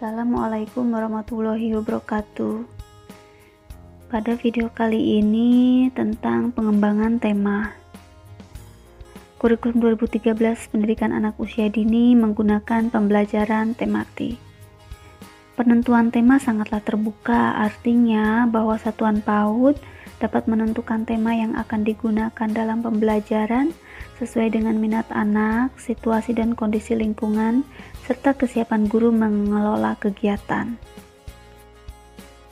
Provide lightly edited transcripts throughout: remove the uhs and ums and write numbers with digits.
Assalamualaikum warahmatullahi wabarakatuh. Pada video kali ini tentang pengembangan tema. Kurikulum 2013 Pendidikan Anak Usia Dini menggunakan pembelajaran tematik. Penentuan tema sangatlah terbuka, artinya bahwa satuan PAUD dapat menentukan tema yang akan digunakan dalam pembelajaran sesuai dengan minat anak, situasi dan kondisi lingkungan, serta kesiapan guru mengelola kegiatan.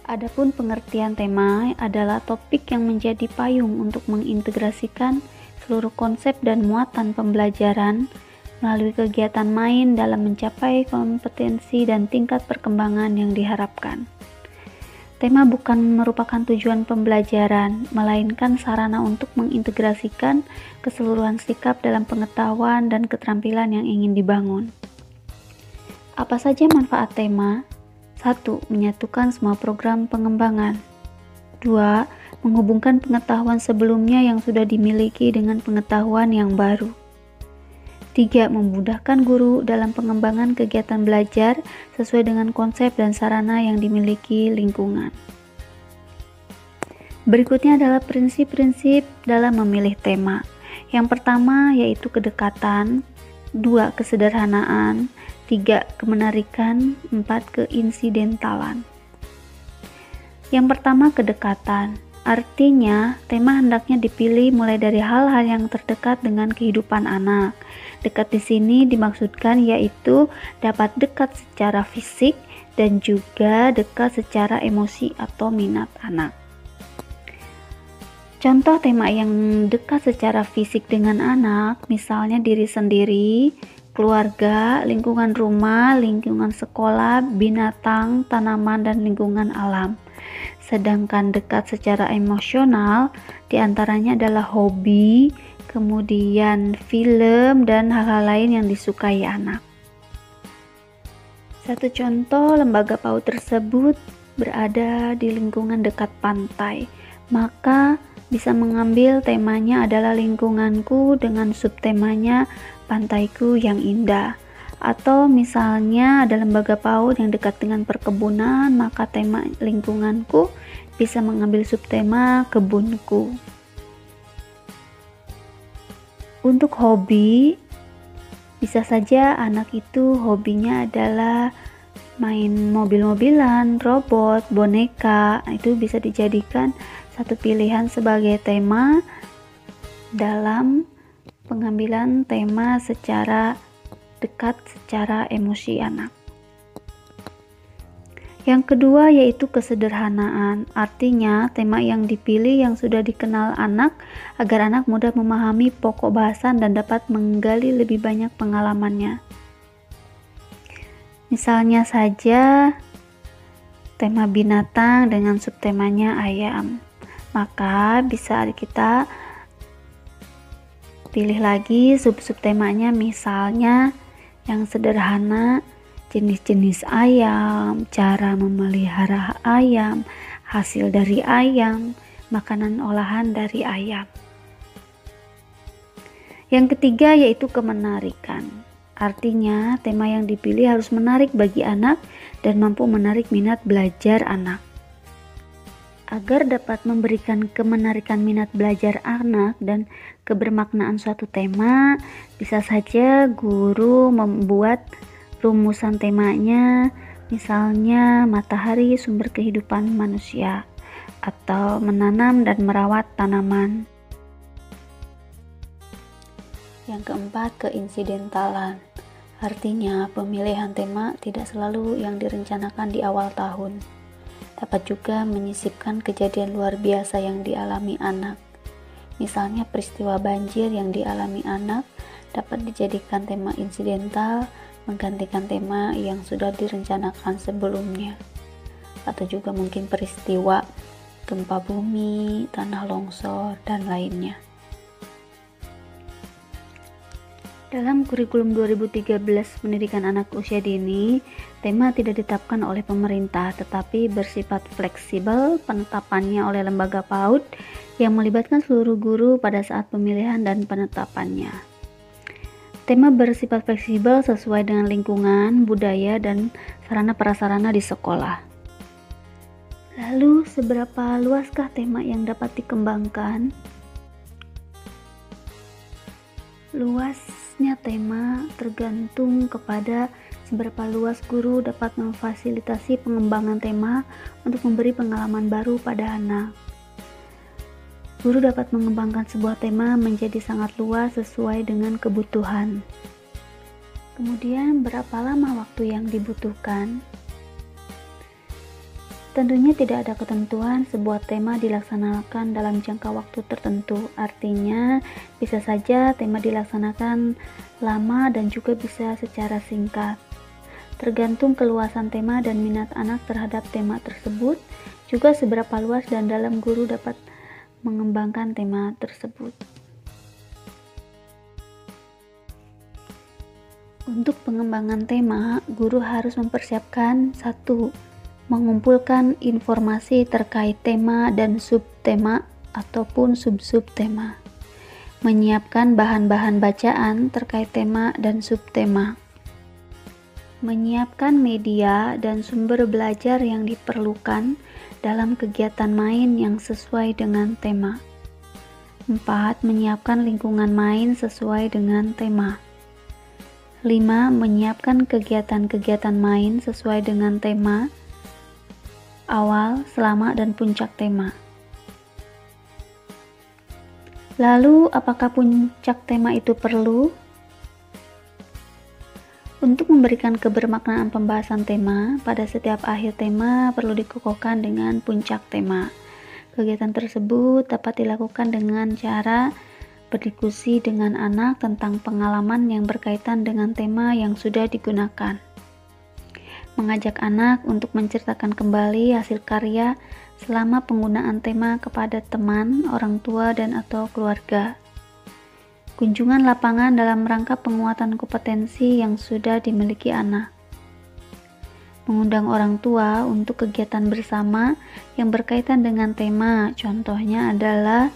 Adapun pengertian tema adalah topik yang menjadi payung untuk mengintegrasikan seluruh konsep dan muatan pembelajaran melalui kegiatan main dalam mencapai kompetensi dan tingkat perkembangan yang diharapkan. Tema bukan merupakan tujuan pembelajaran, melainkan sarana untuk mengintegrasikan keseluruhan sikap dalam pengetahuan dan keterampilan yang ingin dibangun. Apa saja manfaat tema? 1. Menyatukan semua program pengembangan. 2. Menghubungkan pengetahuan sebelumnya yang sudah dimiliki dengan pengetahuan yang baru. 3. Memudahkan guru dalam pengembangan kegiatan belajar sesuai dengan konsep dan sarana yang dimiliki lingkungan. Berikutnya adalah prinsip-prinsip dalam memilih tema. Yang pertama yaitu kedekatan, 2. Kesederhanaan, 3. Kemenarikan, 4. Keinsidentalan. Yang pertama kedekatan. Artinya, tema hendaknya dipilih mulai dari hal-hal yang terdekat dengan kehidupan anak. Dekat di sini dimaksudkan yaitu dapat dekat secara fisik dan juga dekat secara emosi atau minat anak. Contoh tema yang dekat secara fisik dengan anak, misalnya diri sendiri, keluarga, lingkungan rumah, lingkungan sekolah, binatang, tanaman, dan lingkungan alam. Sedangkan dekat secara emosional diantaranya adalah hobi, kemudian film, dan hal-hal lain yang disukai anak. Satu contoh, lembaga PAUD tersebut berada di lingkungan dekat pantai, maka bisa mengambil temanya adalah lingkunganku dengan subtemanya pantaiku yang indah. Atau misalnya ada lembaga PAUD yang dekat dengan perkebunan, maka tema lingkunganku bisa mengambil subtema kebunku. Untuk hobi, bisa saja anak itu hobinya adalah main mobil-mobilan, robot, boneka. Itu bisa dijadikan satu pilihan sebagai tema dalam pengambilan tema secara dekat secara emosi anak. Yang kedua yaitu kesederhanaan, artinya tema yang dipilih yang sudah dikenal anak agar anak mudah memahami pokok bahasan dan dapat menggali lebih banyak pengalamannya. Misalnya saja tema binatang dengan subtemanya ayam, maka bisa kita pilih lagi sub-subtemanya, misalnya yang sederhana, jenis-jenis ayam, cara memelihara ayam, hasil dari ayam, makanan olahan dari ayam. Yang ketiga yaitu kemenarikan. Artinya, tema yang dipilih harus menarik bagi anak dan mampu menarik minat belajar anak. Agar dapat memberikan kemenarikan minat belajar anak dan kebermaknaan suatu tema, bisa saja guru membuat rumusan temanya, misalnya matahari sumber kehidupan manusia, atau menanam dan merawat tanaman. Yang keempat, keinsidentalan. Artinya, pemilihan tema tidak selalu yang direncanakan di awal tahun. Dapat juga menyisipkan kejadian luar biasa yang dialami anak. Misalnya peristiwa banjir yang dialami anak dapat dijadikan tema insidental, menggantikan tema yang sudah direncanakan sebelumnya. Atau juga mungkin peristiwa gempa bumi, tanah longsor, dan lainnya. Dalam kurikulum 2013 Pendidikan Anak Usia Dini, tema tidak ditetapkan oleh pemerintah tetapi bersifat fleksibel penetapannya oleh lembaga PAUD yang melibatkan seluruh guru pada saat pemilihan dan penetapannya. Tema bersifat fleksibel sesuai dengan lingkungan, budaya, dan sarana prasarana di sekolah. Lalu, seberapa luaskah tema yang dapat dikembangkan? Luasnya tema tergantung kepada seberapa luas guru dapat memfasilitasi pengembangan tema untuk memberi pengalaman baru pada anak. Guru dapat mengembangkan sebuah tema menjadi sangat luas sesuai dengan kebutuhan. Kemudian, berapa lama waktu yang dibutuhkan? Tentunya tidak ada ketentuan sebuah tema dilaksanakan dalam jangka waktu tertentu. Artinya, bisa saja tema dilaksanakan lama dan juga bisa secara singkat. Tergantung keluasan tema dan minat anak terhadap tema tersebut, juga seberapa luas dan dalam guru dapat mengembangkan tema tersebut. Untuk pengembangan tema, guru harus mempersiapkan 1. Mengumpulkan informasi terkait tema dan subtema ataupun sub-subtema. Menyiapkan bahan-bahan bacaan terkait tema dan subtema. Menyiapkan media dan sumber belajar yang diperlukan dalam kegiatan main yang sesuai dengan tema. 4. Menyiapkan lingkungan main sesuai dengan tema. 5. Menyiapkan kegiatan-kegiatan main sesuai dengan tema, awal, selama, dan puncak tema. Lalu, apakah puncak tema itu perlu? Untuk memberikan kebermaknaan pembahasan tema, pada setiap akhir tema perlu dikukuhkan dengan puncak tema. Kegiatan tersebut dapat dilakukan dengan cara berdiskusi dengan anak tentang pengalaman yang berkaitan dengan tema yang sudah digunakan. Mengajak anak untuk menceritakan kembali hasil karya selama penggunaan tema kepada teman, orang tua, dan atau keluarga. Kunjungan lapangan dalam rangka penguatan kompetensi yang sudah dimiliki anak. Mengundang orang tua untuk kegiatan bersama yang berkaitan dengan tema. Contohnya adalah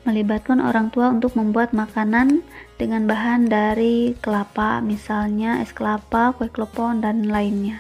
melibatkan orang tua untuk membuat makanan dengan bahan dari kelapa, misalnya es kelapa, kue klepon, dan lainnya.